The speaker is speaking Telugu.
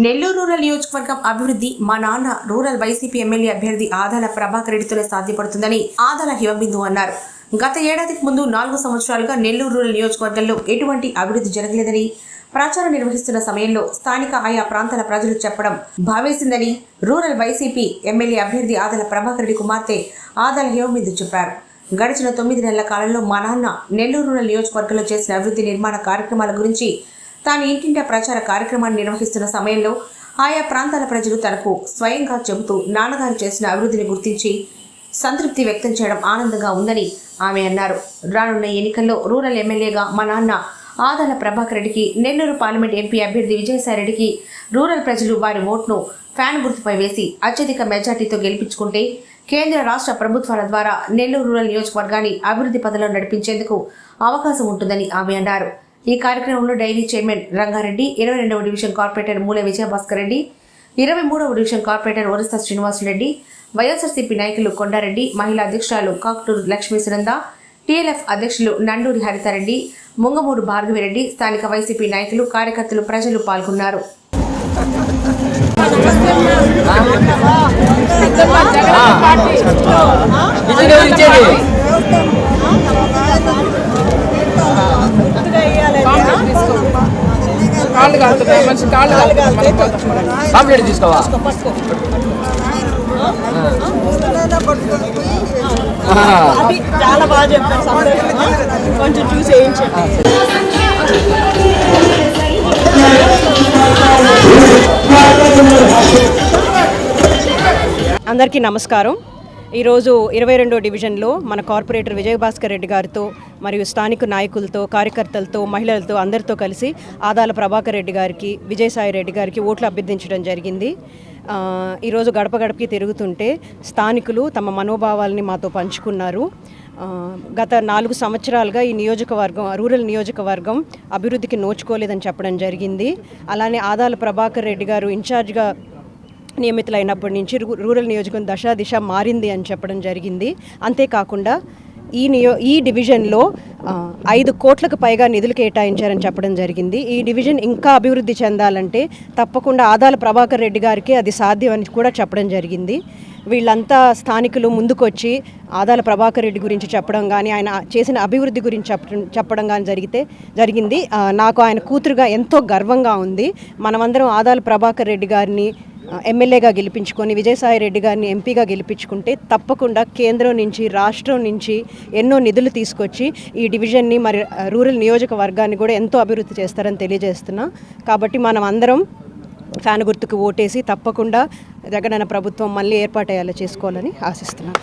నెల్లూరు రూరల్ నియోజకవర్గం అభివృద్ధి మా నాన్న రూరల్ వైసీపీ ఎమ్మెల్యే అభ్యర్థి ఆదాల ప్రభాకర్ రెడ్డితోనే సాధ్యపడుతుందని ఆదాల హిమబిందు అన్నారు. గత ఏడాదికి ముందు 4 సంవత్సరాలుగా నెల్లూరు రూరల్ నియోజకవర్గంలో ఎటువంటి అభివృద్ధి జరగలేదని ప్రచారం నిర్వహిస్తున్న సమయంలో స్థానిక ఆయా ప్రాంతాల ప్రజలు చెప్పడం భావేసిందని రూరల్ వైసీపీ ఎమ్మెల్యే అభ్యర్థి ఆదాల ప్రభాకర్ రెడ్డి కుమార్తె ఆదాల హిమబిందు చెప్పారు. గడిచిన 9 నెలల కాలంలో మా నాన్న నెల్లూరు రూరల్ నియోజకవర్గంలో చేసిన అభివృద్ధి నిర్మాణ కార్యక్రమాల గురించి తాను ఇంటింటా ప్రచార కార్యక్రమాన్ని నిర్వహిస్తున్న సమయంలో ఆయా ప్రాంతాల ప్రజలు తనకు స్వయంగా చెబుతూ నాన్నగారు చేసిన అభివృద్ధిని గుర్తించి సంతృప్తి వ్యక్తం చేయడం ఆనందంగా ఉందని ఆమె అన్నారు. రానున్న ఎన్నికల్లో రూరల్ ఎమ్మెల్యేగా మా నాన్న ఆదాల ప్రభాకర్ రెడ్డికి, నెల్లూరు పార్లమెంట్ ఎంపీ అభ్యర్థి విజయసాయిరెడ్డికి రూరల్ ప్రజలు వారి ఓట్ను ఫ్యాన్ గుర్తుపై వేసి అత్యధిక మెజార్టీతో గెలిపించుకుంటే కేంద్ర రాష్ట్ర ప్రభుత్వాల ద్వారా నెల్లూరు రూరల్ నియోజకవర్గాన్ని అభివృద్ధి పథంలో నడిపించేందుకు అవకాశం ఉంటుందని ఆమె అన్నారు. ఈ కార్యక్రమంలో డైలీ చైర్మన్ రంగారెడ్డి, 22వ డివిజన్ కార్పొరేటర్ మూల విజయభాస్కర్ రెడ్డి, 23వ డివిజన్ కార్పొరేటర్ ఒరిస్తా శ్రీనివాసులరెడ్డి, వైఎస్ఆర్సీపీ నాయకులు కొండారెడ్డి, మహిళా అధ్యక్షురాలు కాకుటూరు లక్ష్మీ సునంద, టీఎల్ఎఫ్ అధ్యక్షులు నండూరి హరితారెడ్డి, ముంగమూరు భార్గవిరెడ్డి, స్థానిక వైసీపీ నాయకులు, కార్యకర్తలు, ప్రజలు పాల్గొన్నారు. కంప్లీట్ తీసుకోవా చాలా బాగా చెప్పారు. కొంచెం చూసి అందరికీ నమస్కారం. ఈరోజు 22వ డివిజన్లో మన కార్పొరేటర్ విజయభాస్కర్ రెడ్డి గారితో మరియు స్థానిక నాయకులతో, కార్యకర్తలతో, మహిళలతో అందరితో కలిసి ఆదాల ప్రభాకర్ రెడ్డి గారికి, విజయసాయి రెడ్డి గారికి ఓట్లు అభ్యర్థించడం జరిగింది. ఈరోజు గడప గడపకి తిరుగుతుంటే స్థానికులు తమ మనోభావాల్ని మాతో పంచుకున్నారు. గత 4 సంవత్సరాలుగా ఈ నియోజకవర్గం, రూరల్ నియోజకవర్గం అభివృద్ధికి నోచుకోలేదని చెప్పడం జరిగింది. అలానే ఆదాల ప్రభాకర్ రెడ్డి గారు ఇన్ఛార్జ్గా నియమితులైనప్పటి నుంచి రూరల్ నియోజకవర్గం దశ మారింది అని చెప్పడం జరిగింది. అంతేకాకుండా ఈ డివిజన్లో 5 కోట్లకు పైగా నిధులు కేటాయించారని చెప్పడం జరిగింది. ఈ డివిజన్ ఇంకా అభివృద్ధి చెందాలంటే తప్పకుండా ఆదాల ప్రభాకర్ రెడ్డి గారికి అది సాధ్యం అని కూడా చెప్పడం జరిగింది. వీళ్ళంతా స్థానికులు ముందుకొచ్చి ఆదాల ప్రభాకర్ రెడ్డి గురించి చెప్పడం కానీ, ఆయన చేసిన అభివృద్ధి గురించి చెప్పడం కానీ జరిగింది. నాకు ఆయన కూతురుగా ఎంతో గర్వంగా ఉంది. మనమందరం ఆదాల ప్రభాకర్ రెడ్డి గారిని ఎమ్మెల్యేగా గెలిపించుకొని విజయసాయి రెడ్డి గారిని ఎంపీగా గెలిపించుకుంటే తప్పకుండా కేంద్రం నుంచి, రాష్ట్రం నుంచి ఎన్నో నిధులు తీసుకొచ్చి ఈ డివిజన్ని మరి రూరల్ నియోజకవర్గాన్ని కూడా ఎంతో అభివృద్ధి చేస్తారని తెలియజేస్తున్నా. కాబట్టి మనం అందరం ఫ్యాన్ గుర్తుకు ఓటేసి తప్పకుండా జగనన్న ప్రభుత్వం మళ్ళీ ఏర్పాటయ్యేలా చేసుకోవాలని ఆశిస్తున్నాను.